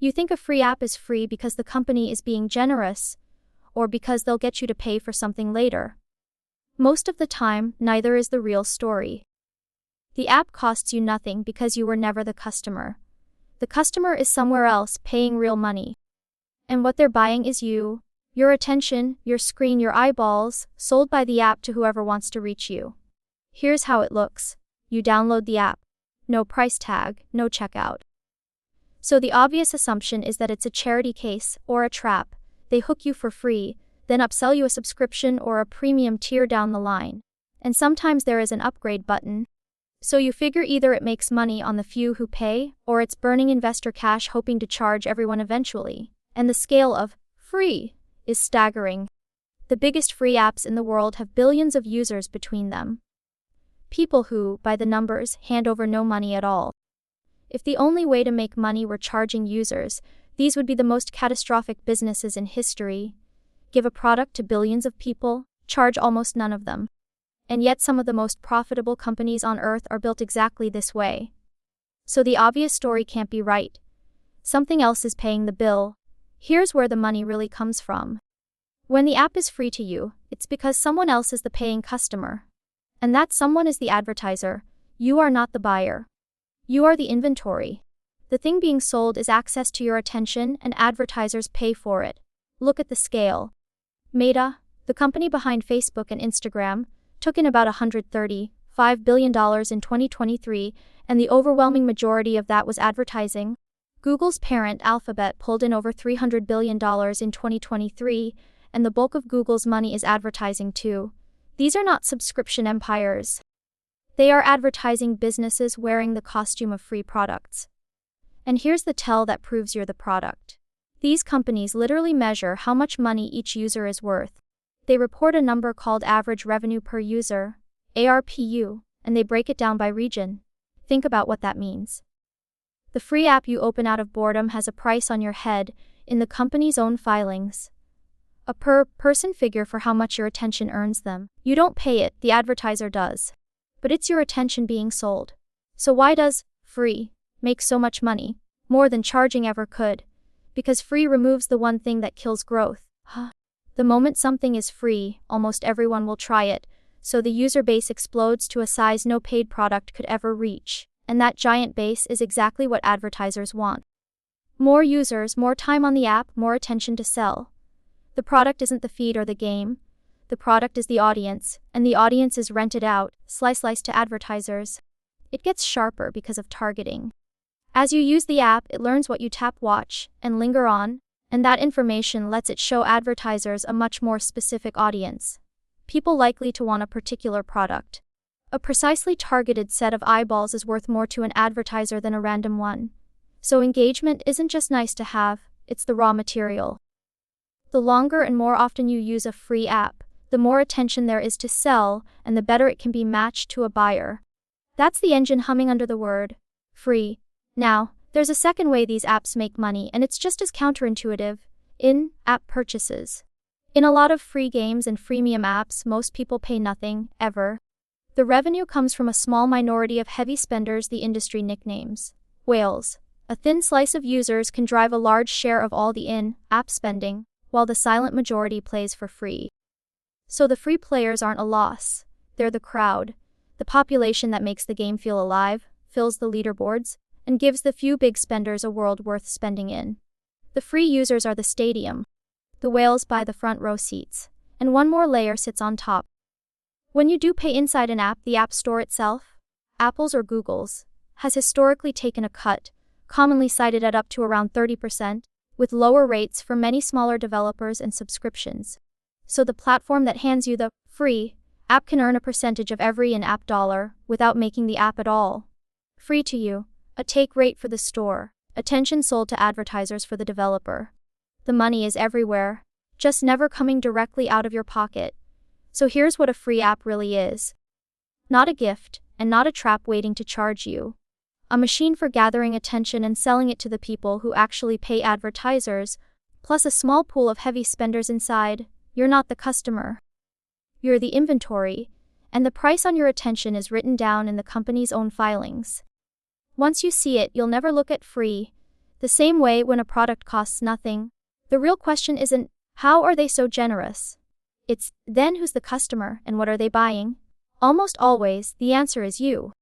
You think a free app is free because the company is being generous, or because they'll get you to pay for something later. Most of the time, neither is the real story. The app costs you nothing because you were never the customer. The customer is somewhere else paying real money. And what they're buying is you, your attention, your screen, your eyeballs, sold by the app to whoever wants to reach you. Here's how it looks. You download the app. No price tag, no checkout. So the obvious assumption is that it's a charity case or a trap. They hook you for free, then upsell you a subscription or a premium tier down the line. And sometimes there is an upgrade button. So you figure either it makes money on the few who pay, or it's burning investor cash hoping to charge everyone eventually. And the scale of free is staggering. The biggest free apps in the world have billions of users between them. People who, by the numbers, hand over no money at all. If the only way to make money were charging users, these would be the most catastrophic businesses in history. Give a product to billions of people, charge almost none of them. And yet some of the most profitable companies on earth are built exactly this way. So the obvious story can't be right. Something else is paying the bill. Here's where the money really comes from. When the app is free to you, it's because someone else is the paying customer. And that someone is the advertiser. You are not the buyer. You are the inventory. The thing being sold is access to your attention, and advertisers pay for it. Look at the scale. Meta, the company behind Facebook and Instagram, took in about $135 billion in 2023, and the overwhelming majority of that was advertising. Google's parent Alphabet pulled in over $300 billion in 2023, and the bulk of Google's money is advertising too. These are not subscription empires. They are advertising businesses wearing the costume of free products. And here's the tell that proves you're the product. These companies literally measure how much money each user is worth. They report a number called average revenue per user, ARPU, and they break it down by region. Think about what that means. The free app you open out of boredom has a price on your head in the company's own filings. A per-person figure for how much your attention earns them. You don't pay it, the advertiser does. But it's your attention being sold. So why does free make so much money? More than charging ever could. Because free removes the one thing that kills growth. The moment something is free, almost everyone will try it, so the user base explodes to a size no paid product could ever reach. And that giant base is exactly what advertisers want. More users, more time on the app, more attention to sell. The product isn't the feed or the game. The product is the audience, and the audience is rented out, sliced to advertisers. It gets sharper because of targeting. As you use the app, it learns what you tap, watch, and linger on, and that information lets it show advertisers a much more specific audience. People likely to want a particular product. A precisely targeted set of eyeballs is worth more to an advertiser than a random one. So engagement isn't just nice to have, it's the raw material. The longer and more often you use a free app, the more attention there is to sell, and the better it can be matched to a buyer. That's the engine humming under the word free. Now, there's a second way these apps make money, and it's just as counterintuitive: in-app purchases. In a lot of free games and freemium apps, most people pay nothing, ever. The revenue comes from a small minority of heavy spenders the industry nicknames whales. A thin slice of users can drive a large share of all the in-app spending, while the silent majority plays for free. So the free players aren't a loss. They're the crowd, the population that makes the game feel alive, fills the leaderboards, and gives the few big spenders a world worth spending in. The free users are the stadium. The whales buy the front row seats, and one more layer sits on top. When you do pay inside an app, the App Store itself, Apple's or Google's, has historically taken a cut, commonly cited at up to around 30%, with lower rates for many smaller developers and subscriptions. So the platform that hands you the free app can earn a percentage of every in-app dollar without making the app at all. Free to you, a take rate for the store, attention sold to advertisers for the developer. The money is everywhere, just never coming directly out of your pocket. So here's what a free app really is. Not a gift, and not a trap waiting to charge you. A machine for gathering attention and selling it to the people who actually pay advertisers, plus a small pool of heavy spenders inside. You're not the customer. You're the inventory, and the price on your attention is written down in the company's own filings. Once you see it, you'll never look at free. The same way when a product costs nothing, the real question isn't, how are they so generous? It's, then who's the customer and what are they buying? Almost always, the answer is you.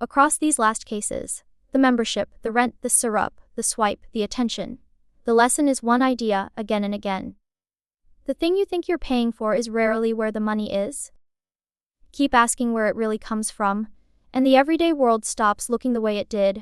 Across these last cases, the membership, the rent, the syrup, the swipe, the attention, the lesson is one idea again and again. The thing you think you're paying for is rarely where the money is. Keep asking where it really comes from, and the everyday world stops looking the way it did.